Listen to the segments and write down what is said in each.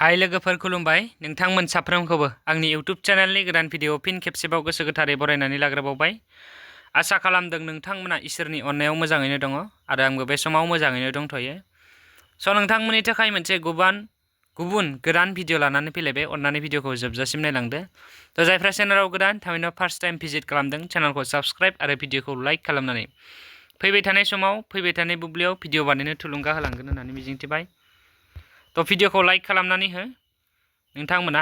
हाय लोगोफोर खुलुमबाय नोंथांमोन साफ्रोमखौबो आंनि इउट्युब चेनेलनि गोदान भिडिअ फिन खेबसेबाव गोसो गोथारै बरायनानै लाग्रोबावबाय। आसा खालामदों नोंथांमोना इसोरनि अननायाव मोजाङैनो दङ आरो आंबो बे समाव मोजाङैनो दंथ'यो। स' नोंथांमोननि थाखाय मोनसे गुबुन गोदान भिडिअ लानानै फैलायबाय। अननानै भिडिअखौ जोबजासिम नायलांदो। थ' जायफ्रा चेनेलाव गोदान थाबैनो फार्स्ट टाइम भिजिट खालामदों चेनेलखौ साबस्क्राइब आरो भिडिअखौ लाइक खालामनानै फैबाय थानाय समाव फैबाय थानाय बुब्लियाव भिडिअ बानायनो थुलुंगा होलांगोन होननानै मिजिंथिबाय। थ' भिडिअखौ लाइक खालामनानै हो नोंथांमोना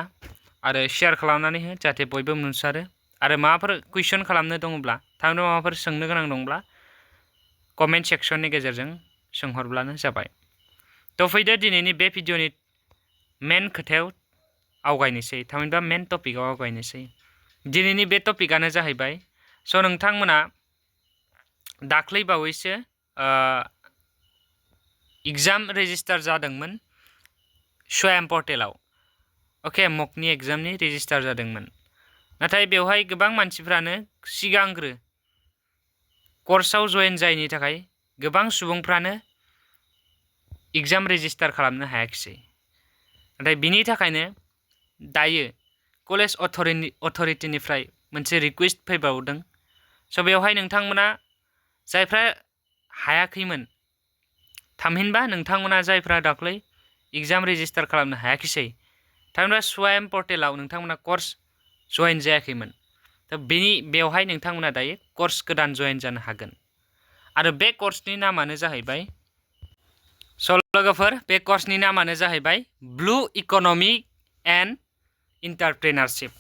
आरो शेयार खालामनानै हो जाहाथे बयबो नुसारो। आरो माबाफोर कुइसन खालामनो दङब्ला थांनो माबाफोर सोंनो गोनां दंब्ला कमेन्ट सेक्सननि गेजेरजों सोंहरब्लानो जाबाय। थ' फैदो दिनैनि बे भिडिअनि मेन खोथायाव आवगायनोसै थामहिनबा मेन टपिकआव आवगायनोसै। दिनैनि बे टपिकआनो जाहैबाय स' नोंथांमोना दाख्लै बावैसो एग्जाम रेजिस्टार जादोंमोन स्वायम पर्टेलाव। ओके मकनि एग्जामनि रेजिस्टार जादोंमोन। नाथाय बेवहाय गोबां मानसिफ्रानो सिगांग्रो कर्सआव जयेन जायैनि थाखाय गोबां सुबुंफ्रानो एग्जाम रेजिस्टार खालामनो हायाखिसै। नाथाय बिनि थाखायनो दायो कलेज अथ'रिटिनिफ्राय मोनसे रिकुवेस्ट फैबावदों। स' बेवहाय नोंथांमोना जायफ्रा हायाखैमोन थामहिनबा नोंथांमोना जायफ्रा दाख्लै एग्जाम रेजिस्टार खालामनो हायाखिसै थामहिनबा स्वायम पर्टेलाव नोंथांमोना कर्स जयेन जायाखैमोन। थ' बेवहाय नोंथांमोना दायो कर्स गोदान जयेन जानो हागोन। आरो बे कर्सनि नामानो जाहैबाय लोगोफोर बे कर्सनि नामानो जाहैबाय ब्लु इक'नमि एन्ड एन्टारप्रेनारशिप।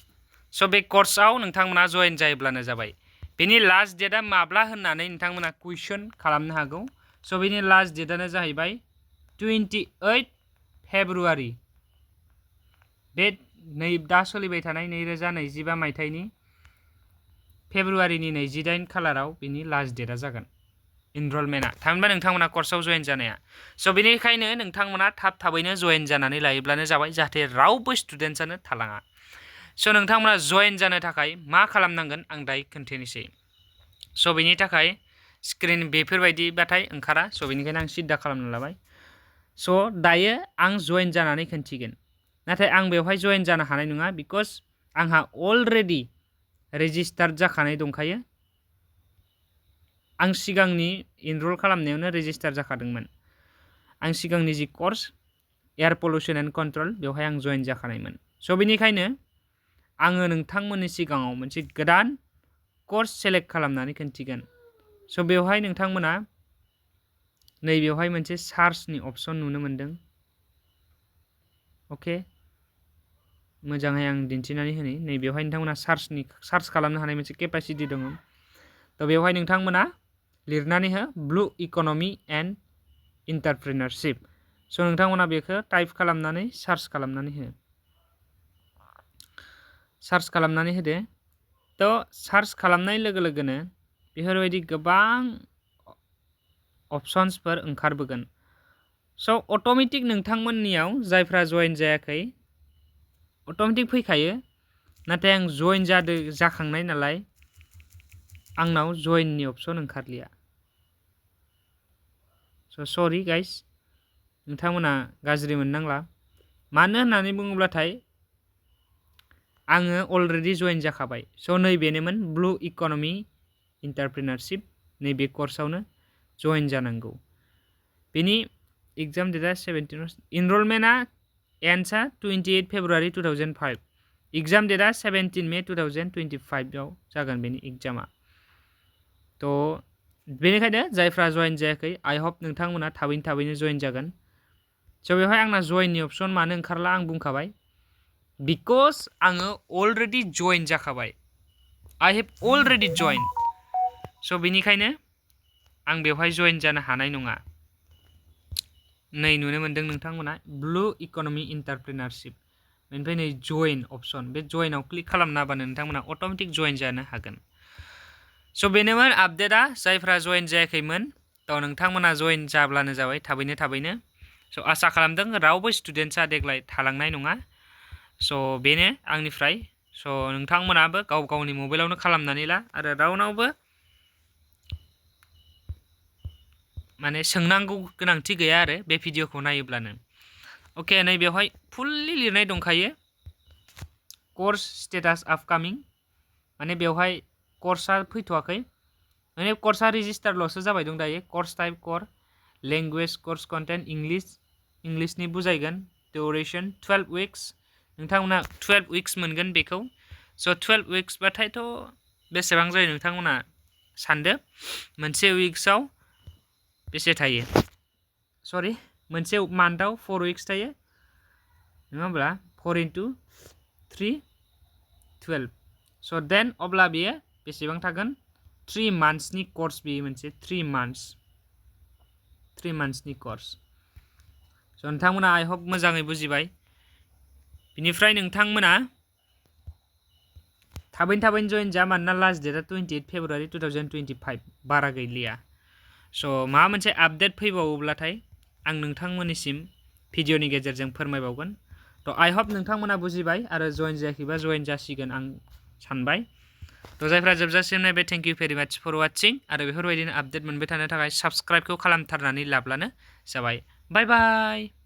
स' बे कर्सआव नोंथांमोना जयेन जायोब्लानो जाबाय। बेनि लास्ट डेटआ माब्ला होननानै नोंथांमोना कुइसन खालामनो हागौ। स' बेनि लास्ट डेटआनो जाहैबाय 28 फेब्रुवारि। बे दा सोलिबाय थानाय 2025 मायथाइनि फेब्रुवारिनि 28 खालाराव बेनि लास्ट डेटआ जागोन इनरलमेन्टआ थामहिनबा नोंथांमोना कर्सआव जयेन जानाया। स' बेनिखायनो नोंथांमोना थाबैनो जयेन जानानै लायोब्लानो जाबाय जाहाथे रावबो स्टुडेन्टसानो थालाङा। स' नोंथांमोना जयेन जानो थाखाय मा खालामनांगोन आं दायो खोन्थानोसै। स' बेनि थाखाय स्क्रिन बेफोरबायदिबाथाय ओंखारा। स' बेनिखायनो आं सिदा खालामना लाबाय। स' दायो आं जयेन जानानै खोन्थिगोन। नाथाय आं बेवहाय जयेन जानो हानाय नङा बिकज आंहा अलरेडि रेजिस्टार्ड जाखानाय दंखायो। आं सिगांनि इनरल खालामनायावनो रेजिस्टार जाखादोंमोन। आं सिगांनि जि course air pollution and control बेवहाय आं जयेन जाखानायमोन। स' बेनिखायनो आङो नोंथांमोननि सिगाङाव मोनसे गोदान कर्स सेलेक्ट खालामनानै खोन्थिगोन। स' बेवहाय नोंथांमोना नैबेवहाय मोनसे सार्चनि अपसन नुनो मोनदों। अके मोजाङै आं दिन्थिनानै होनि नैबेवहाय नोंथांमोना सार्च खालामनो हानाय मोनसे केपासिटि दङ। थ' बेवहाय नोंथांमोना लिरनानै हो ब्लु इक'नमि एन्ड एन्टारप्रेनारशिप। स' नोंथांमोना बेखौ टाइप खालामनानै सार्च खालामनानै हो। सार्च खालामनानै होदो। थ' सार्च खालामनाय लोगो लोगोनो बेफोरबायदि गोबां अपसन्सफोर ओंखारबोगोन। स' अट'मेटिक नोंथांमोननियाव जायफ्रा जयेन जायाखै अट'मेटिक फैखायो। नाथाय आं जयेन जाखांनाय नालाय आंनाव जयेननि अपसन ओंखारलिया। स' सरि गाइस नोंथांमोना गाज्रि मोननांला। मानो होननानै बुङोब्लाथाय आङो अलरेडि जयेन जाखाबाय। स' नैबेनोमोन ब्लु इक'नमि एन्टारप्रेनारशिप नैबे कर्सआवनो जयेन जानांगौ। बेनि एग्जाम डेटआ 17 इनरलमेन्टआ एन्डआ 28 फेब्रुवारि 2005। एग्जाम डेटआ 17 मे 2025 आव जागोन बेनि एग्जामा। थ' बेनिखायनो जायफ्रा जयेन जायाखै आइ हप नोंथांमोना थाबैनो जयेन जागोन। स' बेवहाय आंना जयेननि अपसन मानो ओंखारला आं बुंखाबाय। बिकज आङो अलरेडि जयेन जाखाबाय। आइ हेभ अलरेडि जयेन। स' बेनिखायनो आं बेवहाय जयेन जानो हानाय नङा। नै नुनो मोनदों नोंथांमोना ब्लु इक'नमि एन्टारप्रेनारशिप बेनिफ्राय नै जयेन अपसन बे जयेनाव क्लिक खालामना होबानो नोंथांमोना अट'मेटिक जयेन जानो हागोन। स' बेनोमोन आपडेटआ जायफ्रा जयेन जायाखैमोन थ' नोंथांमोना जयेन जाब्लानो जाबाय थाबैनो। स' आसा खालामदों रावबो स्टुडेन्टसा देग्लाय थालांनाय नङा। स' बेनो आंनिफ्राय। स' नोंथांमोनाबो गाव गावनि मबाइलावनो खालामनानै ला आरो रावनावबो माने सोंनांगौ गोनांथि गैया आरो बे भिडिअखौ नायोब्लानो। अके नै बेवहाय फुल्लि लिरनाय दंखायो कर्स स्टेटास आपकामिं माने बेवहाय कर्सआ फैथ'वाखै माने कर्सआ रेजिस्टारल'सो जाबाय दं दायो कर्स टाइप कर लेंगुवेज कर्स कन्टेन्ट इंलिशनि बुजायगोन डिउरेसन 12 उइक्स नोंथांमोना 12 उइक्स मोनगोन बेखौ स' 12 उइक्स बाथायथ' बेसेबां जायो नोंथांमोना सानदो मोनसे उइक्सआव बेसे थायो सरि मोनसे मान्थआव 4 उइक्स थायो नङा होमब्ला 4 into 3 12 स' देन अब्ला बेयो बेसेबां थागोन 3 monthsनि कर्स बेयो मोनसे 3 monthsनि कर्स स' नोंथांमोना आइ होप मोजाङै बुजिबाय बिनिफ्राय नोंथांमोना थाबैनो जइन जा मानोना लास्ट डेटआ 28 फेब्रुवारि 2025 बारा गैलिया स' माबा मोनसे आपडेट फैबावोब्लाथाय आं नोंथांमोननिसिम भिडिअनि गेजेरजों फोरमायबावगोन थ' आइ होप नोंथांमोना बुजिबाय आरो जइन जायाखैबा जइन जासिगोन आं सानबाय थ' जायफ्रा जोबजासिम नायबाय थेंक इउ भेरि माच फर वाचिं आरो बेफोरबायदिनो आपडेट मोनबाय थानो थाखाय साबस्क्राइबखौ खालामथारनानै लाब्लानो जाबाय बाय बाय